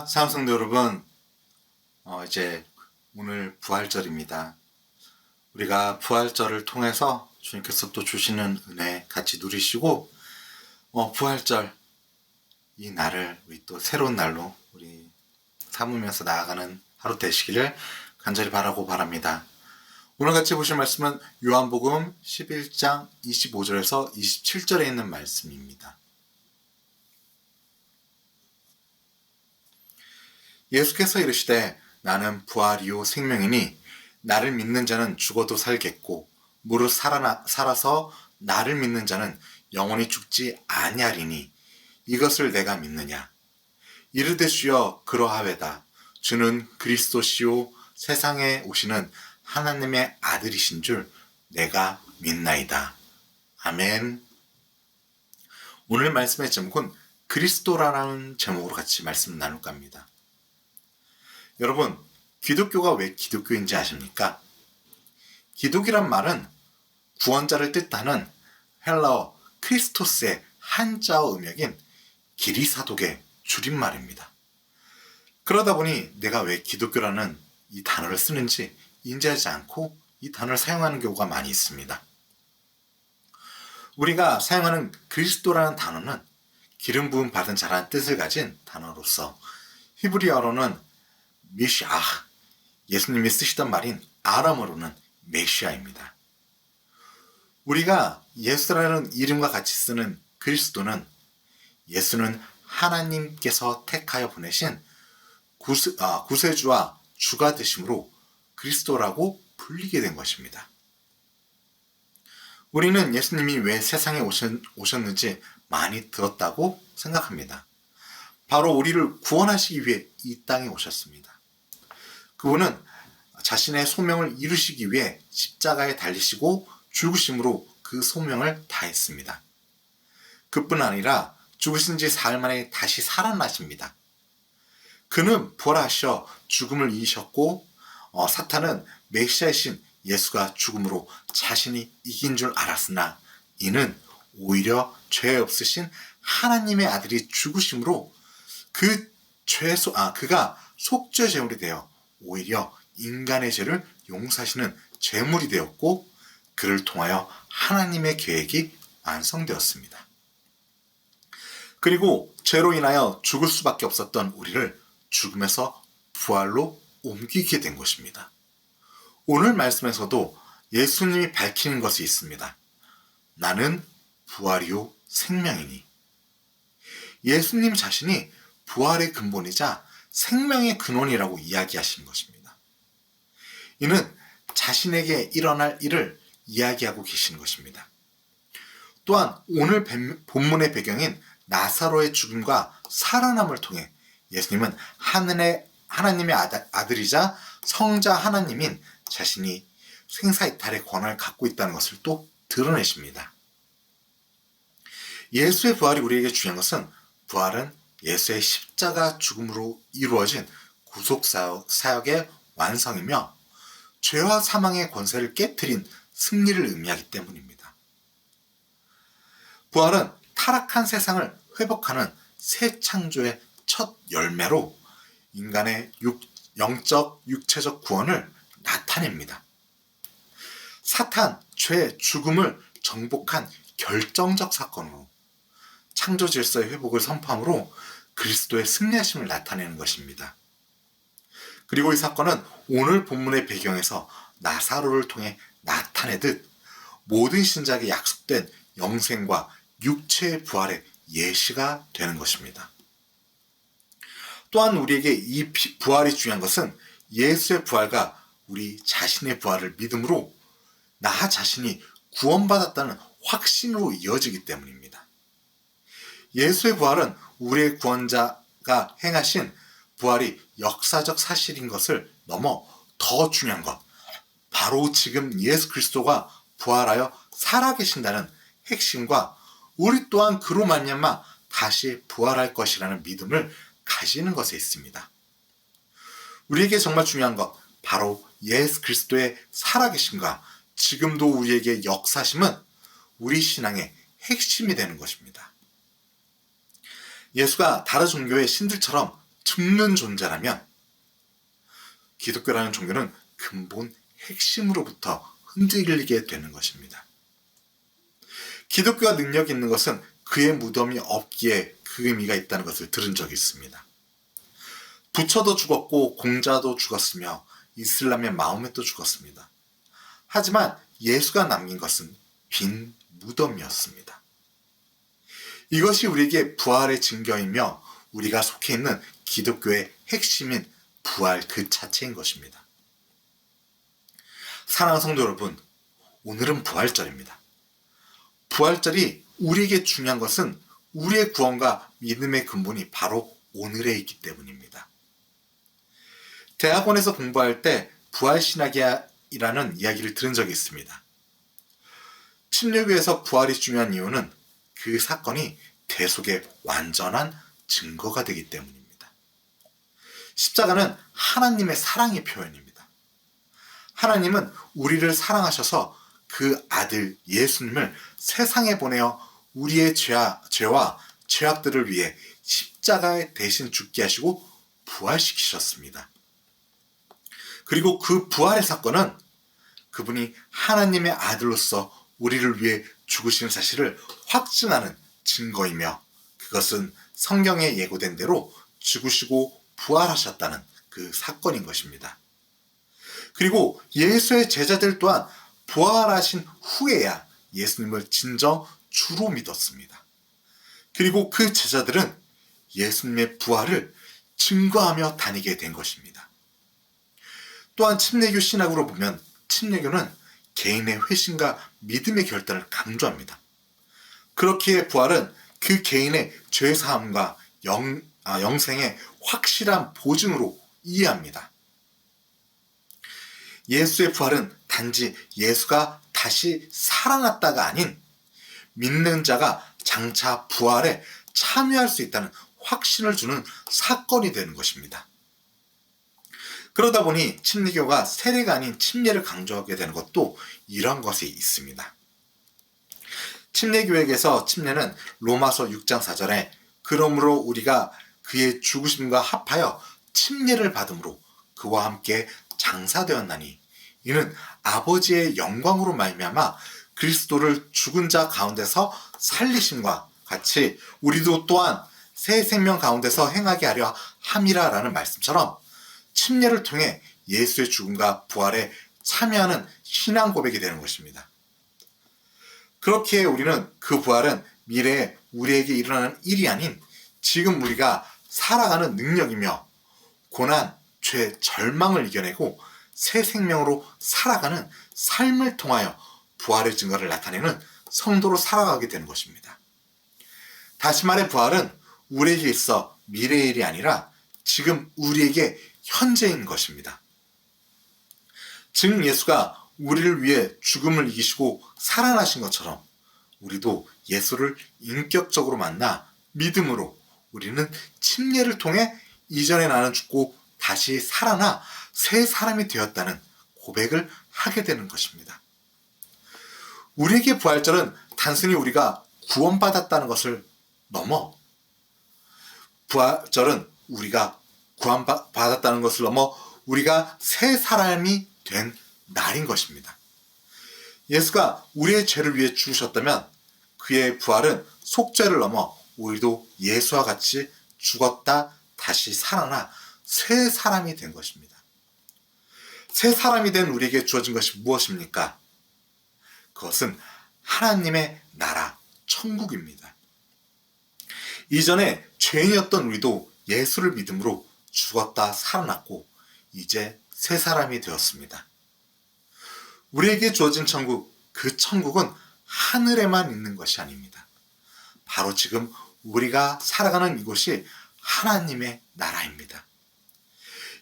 안녕하십니까 사랑성도 여러분. 이제 오늘 부활절입니다. 우리가 부활절을 통해서 주님께서 또 주시는 은혜 같이 누리시고 부활절 이 날을 우리 또 새로운 날로 우리 삼으면서 나아가는 하루 되시기를 간절히 바라고 바랍니다. 오늘 같이 보실 말씀은 요한복음 11장 25절에서 27절에 있는 말씀입니다. 예수께서 이르시되 나는 부활이요 생명이니 나를 믿는 자는 죽어도 살겠고 무릇 살아서 나를 믿는 자는 영원히 죽지 아니하리니 이것을 내가 믿느냐. 이르되 주여 그러하외다. 주는 그리스도시요 세상에 오시는 하나님의 아들이신 줄 내가 믿나이다. 아멘. 오늘 말씀의 제목은 그리스도라는 제목으로 같이 말씀 나눌까 합니다. 여러분, 기독교가 왜 기독교인지 아십니까? 기독이란 말은 구원자를 뜻하는 헬라어 크리스토스의 한자어 음역인 기리사독의 줄임말입니다. 그러다 보니 내가 왜 기독교라는 이 단어를 쓰는지 인지하지 않고 이 단어를 사용하는 경우가 많이 있습니다. 우리가 사용하는 그리스도라는 단어는 기름 부음 받은 자라는 뜻을 가진 단어로서 히브리어로는 미시아, 예수님이 쓰시던 말인 아람어로는 메시아입니다. 우리가 예수라는 이름과 같이 쓰는 그리스도는 예수는 하나님께서 택하여 보내신 구세주와 주가 되심으로 그리스도라고 불리게 된 것입니다. 우리는 예수님이 왜 세상에 오셨는지 많이 들었다고 생각합니다. 바로 우리를 구원하시기 위해 이 땅에 오셨습니다. 그분은 자신의 소명을 이루시기 위해 십자가에 달리시고 죽으심으로 그 소명을 다했습니다. 그뿐 아니라 죽으신 지 사흘 만에 다시 살아나십니다. 그는 부활하셔 죽음을 이기셨고 사탄은 메시아이신 예수가 죽음으로 자신이 이긴 줄 알았으나 이는 오히려 죄 없으신 하나님의 아들이 죽으심으로 그가 속죄 제물이 되어 오히려 인간의 죄를 용서하시는 제물이 되었고 그를 통하여 하나님의 계획이 완성되었습니다. 그리고 죄로 인하여 죽을 수밖에 없었던 우리를 죽음에서 부활로 옮기게 된 것입니다. 오늘 말씀에서도 예수님이 밝히는 것이 있습니다. 나는 부활이요 생명이니. 예수님 자신이 부활의 근본이자 생명의 근원이라고 이야기하신 것입니다. 이는 자신에게 일어날 일을 이야기하고 계시는 것입니다. 또한 오늘 본문의 배경인 나사로의 죽음과 살아남을 통해 예수님은 하나님의 아들이자 성자 하나님인 자신이 생사이탈의 권한을 갖고 있다는 것을 또 드러내십니다. 예수의 부활이 우리에게 중요한 것은 부활은 예수의 십자가 죽음으로 이루어진 구속사역의 완성이며 죄와 사망의 권세를 깨트린 승리를 의미하기 때문입니다. 부활은 타락한 세상을 회복하는 새 창조의 첫 열매로 인간의 영적, 육체적 구원을 나타냅니다. 사탄, 죄, 죽음을 정복한 결정적 사건으로 창조 질서의 회복을 선포함으로 그리스도의 승리하심을 나타내는 것입니다. 그리고 이 사건은 오늘 본문의 배경에서 나사로를 통해 나타내듯 모든 신자에게 약속된 영생과 육체의 부활의 예시가 되는 것입니다. 또한 우리에게 이 부활이 중요한 것은 예수의 부활과 우리 자신의 부활을 믿음으로 나 자신이 구원받았다는 확신으로 이어지기 때문입니다. 예수의 부활은 우리의 구원자가 행하신 부활이 역사적 사실인 것을 넘어 더 중요한 것, 바로 지금 예수 그리스도가 부활하여 살아계신다는 핵심과 우리 또한 그로 말미암아 다시 부활할 것이라는 믿음을 가지는 것에 있습니다. 우리에게 정말 중요한 것, 바로 예수 그리스도의 살아계심과 지금도 우리에게 역사심은 우리 신앙의 핵심이 되는 것입니다. 예수가 다른 종교의 신들처럼 죽는 존재라면 기독교라는 종교는 근본 핵심으로부터 흔들리게 되는 것입니다. 기독교가 능력이 있는 것은 그의 무덤이 없기에 그 의미가 있다는 것을 들은 적이 있습니다. 부처도 죽었고 공자도 죽었으며 이슬람의 마호멧도 죽었습니다. 하지만 예수가 남긴 것은 빈 무덤이었습니다. 이것이 우리에게 부활의 증거이며 우리가 속해 있는 기독교의 핵심인 부활 그 자체인 것입니다. 사랑하는 성도 여러분, 오늘은 부활절입니다. 부활절이 우리에게 중요한 것은 우리의 구원과 믿음의 근본이 바로 오늘에 있기 때문입니다. 대학원에서 공부할 때 부활신학이라는 이야기를 들은 적이 있습니다. 침례교에서 부활이 중요한 이유는 그 사건이 대속의 완전한 증거가 되기 때문입니다. 십자가는 하나님의 사랑의 표현입니다. 하나님은 우리를 사랑하셔서 그 아들 예수님을 세상에 보내어 우리의 죄와 죄악들을 위해 십자가에 대신 죽게 하시고 부활시키셨습니다. 그리고 그 부활의 사건은 그분이 하나님의 아들로서 우리를 위해 죽으시는 사실을 확증하는 증거이며 그것은 성경에 예고된 대로 죽으시고 부활하셨다는 그 사건인 것입니다. 그리고 예수의 제자들 또한 부활하신 후에야 예수님을 진정 주로 믿었습니다. 그리고 그 제자들은 예수님의 부활을 증거하며 다니게 된 것입니다. 또한 침례교 신학으로 보면 침례교는 개인의 회심과 믿음의 결단을 강조합니다. 그렇기에 부활은 그 개인의 죄사함과 영생의 확실한 보증으로 이해합니다. 예수의 부활은 단지 예수가 다시 살아났다가 아닌 믿는 자가 장차 부활에 참여할 수 있다는 확신을 주는 사건이 되는 것입니다. 그러다 보니 침례교가 세례가 아닌 침례를 강조하게 되는 것도 이런 것이 있습니다. 침례교회에서 침례는 로마서 6장 4절에 그러므로 우리가 그의 죽으심과 합하여 침례를 받음으로 그와 함께 장사되었나니 이는 아버지의 영광으로 말미암아 그리스도를 죽은 자 가운데서 살리심과 같이 우리도 또한 새 생명 가운데서 행하게 하려 함이라 라는 말씀처럼 침례를 통해 예수의 죽음과 부활에 참여하는 신앙 고백이 되는 것입니다. 그렇기에 우리는 그 부활은 미래에 우리에게 일어나는 일이 아닌 지금 우리가 살아가는 능력이며 고난, 죄, 절망을 이겨내고 새 생명으로 살아가는 삶을 통하여 부활의 증거를 나타내는 성도로 살아가게 되는 것입니다. 다시 말해 부활은 우리에게 있어 미래의 일이 아니라 지금 우리에게 현재인 것입니다. 즉 예수가 우리를 위해 죽음을 이기시고 살아나신 것처럼 우리도 예수를 인격적으로 만나 믿음으로 우리는 침례를 통해 이전에 나는 죽고 다시 살아나 새 사람이 되었다는 고백을 하게 되는 것입니다. 우리에게 부활절은 단순히 우리가 구원받았다는 것을 넘어 부활절은 우리가 구원받았다는 것을 넘어 우리가 새 사람이 된 날인 것입니다. 예수가 우리의 죄를 위해 죽으셨다면 그의 부활은 속죄를 넘어 우리도 예수와 같이 죽었다 다시 살아나 새 사람이 된 것입니다. 새 사람이 된 우리에게 주어진 것이 무엇입니까? 그것은 하나님의 나라, 천국입니다. 이전에 죄인이었던 우리도 예수를 믿음으로 죽었다 살아났고 이제 새 사람이 되었습니다. 우리에게 주어진 천국, 그 천국은 하늘에만 있는 것이 아닙니다. 바로 지금 우리가 살아가는 이곳이 하나님의 나라입니다.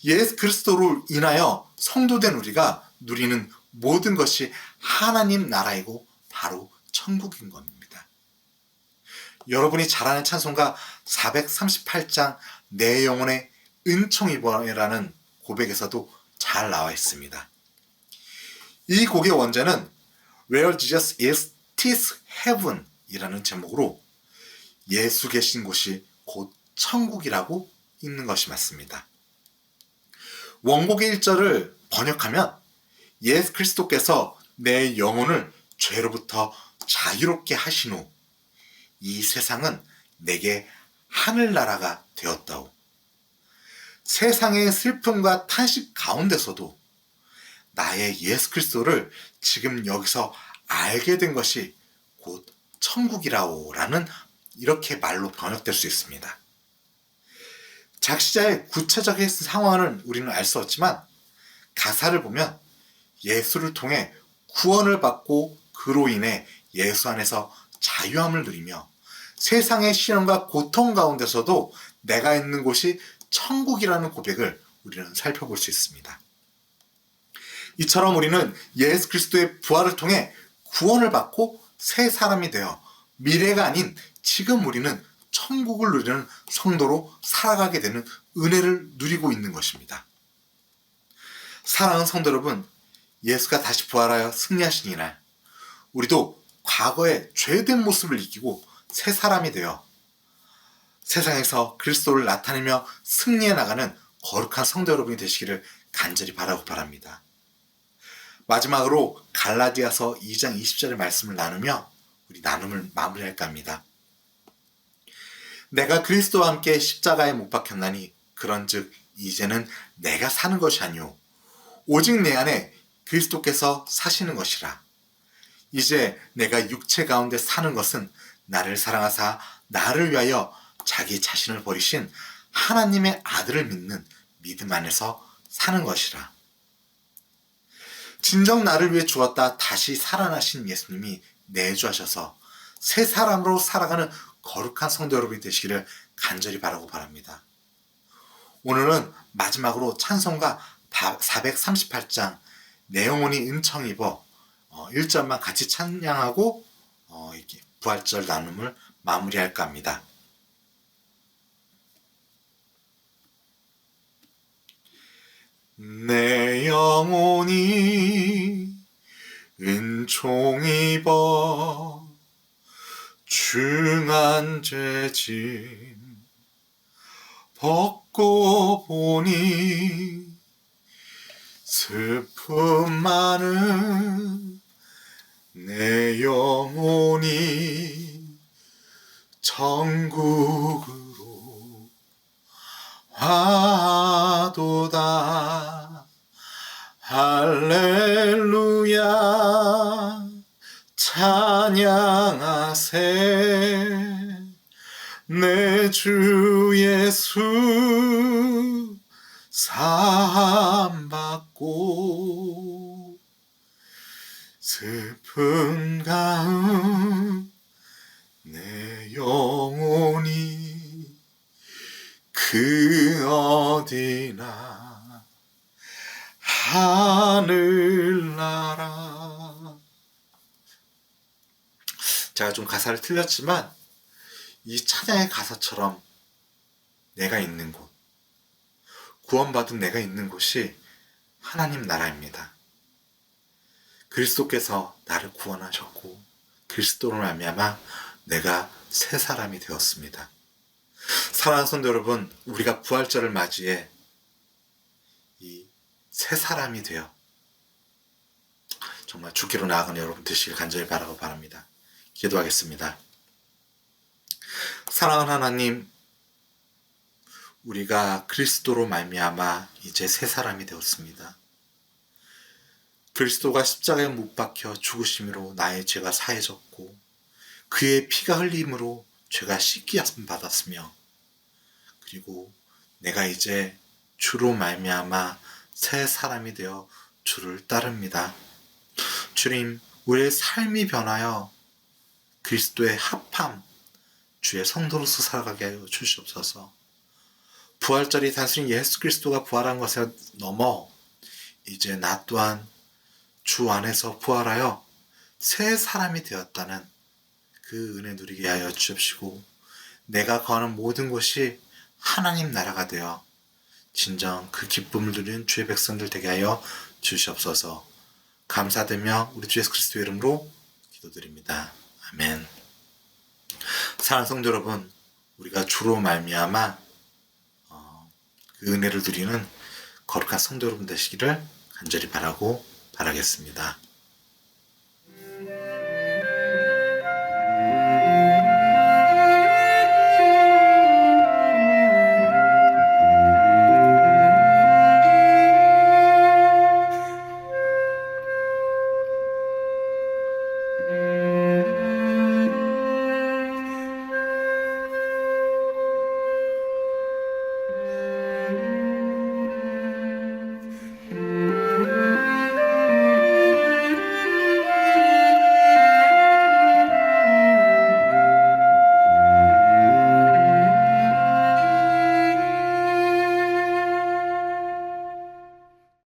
예수 그리스도로 인하여 성도된 우리가 누리는 모든 것이 하나님 나라이고 바로 천국인 겁니다. 여러분이 잘 아는 찬송가 438장 내 영혼의 은총이라는 고백에서도 잘 나와 있습니다. 이 곡의 원제는 Where Jesus is, 'tis heaven 이라는 제목으로 예수 계신 곳이 곧 천국이라고 읽는 것이 맞습니다. 원곡의 1절을 번역하면 예수 그리스도께서 내 영혼을 죄로부터 자유롭게 하신 후 이 세상은 내게 하늘나라가 되었다오. 세상의 슬픔과 탄식 가운데서도 나의 예수 그리스도를 지금 여기서 알게 된 것이 곧 천국이라오 라는 이렇게 말로 번역될 수 있습니다. 작시자의 구체적인 상황은 우리는 알 수 없지만 가사를 보면 예수를 통해 구원을 받고 그로 인해 예수 안에서 자유함을 누리며 세상의 시련과 고통 가운데서도 내가 있는 곳이 천국이라는 고백을 우리는 살펴볼 수 있습니다. 이처럼 우리는 예수 그리스도의 부활을 통해 구원을 받고 새 사람이 되어 미래가 아닌 지금 우리는 천국을 누리는 성도로 살아가게 되는 은혜를 누리고 있는 것입니다. 사랑하는 성도 여러분, 예수가 다시 부활하여 승리하신 이날 우리도 과거의 죄된 모습을 이기고 새 사람이 되어 세상에서 그리스도를 나타내며 승리해 나가는 거룩한 성도 여러분이 되시기를 간절히 바라고 바랍니다. 마지막으로 갈라디아서 2장 20절의 말씀을 나누며 우리 나눔을 마무리할까 합니다. 내가 그리스도와 함께 십자가에 못 박혔나니 그런즉 이제는 내가 사는 것이 아니오 오직 내 안에 그리스도께서 사시는 것이라. 이제 내가 육체 가운데 사는 것은 나를 사랑하사 나를 위하여 자기 자신을 버리신 하나님의 아들을 믿는 믿음 안에서 사는 것이라. 진정 나를 위해 죽었다 다시 살아나신 예수님이 내주하셔서 새 사람으로 살아가는 거룩한 성도 여러분이 되시기를 간절히 바라고 바랍니다. 오늘은 마지막으로 찬송가 438장 내 영혼이 은총 입어 1절만 같이 찬양하고 이렇게 부활절 나눔을 마무리할까 합니다. 내 영혼이 은총 입어 중한 죄짐 벗고 보니 슬픔 많은 내 영혼이 천국으로 화도다. 할렐루야 찬양하세 내 주 예수 사함받고 슬픈 가운 내 영혼이 그 어디나 하늘나라. 제가 좀 가사를 틀렸지만 이 찬양의 가사처럼 내가 있는 곳, 구원받은 내가 있는 곳이 하나님 나라입니다. 그리스도께서 나를 구원하셨고 그리스도로 말미암아 내가 새 사람이 되었습니다. 사랑하는 성도 여러분, 우리가 부활절을 맞이해 이 새 사람이 되어 정말 주께로 나아가는 여러분 되시길 간절히 바라고 바랍니다. 기도하겠습니다. 사랑하는 하나님, 우리가 그리스도로 말미암아 이제 새 사람이 되었습니다. 그리스도가 십자가에 못 박혀 죽으심으로 나의 죄가 사해졌고 그의 피가 흘림으로 죄가 씻기함 받았으며 그리고 내가 이제 주로 말미암아 새 사람이 되어 주를 따릅니다. 주님, 우리의 삶이 변하여 그리스도의 합함, 주의 성도로서 살아가게 하여 주시옵소서. 부활절이 단순히 예수 그리스도가 부활한 것에 넘어 이제 나 또한 주 안에서 부활하여 새 사람이 되었다는 그 은혜 누리게 하여 주옵시고 내가 거하는 모든 곳이 하나님 나라가 되어 진정 그 기쁨을 누리는 주의 백성들 되게 하여 주시옵소서. 감사드리며 우리 주 예수 그리스도의 이름으로 기도드립니다. 아멘. 사랑하는 성도 여러분, 우리가 주로 말미암아 그 은혜를 누리는 거룩한 성도 여러분 되시기를 간절히 바라겠습니다.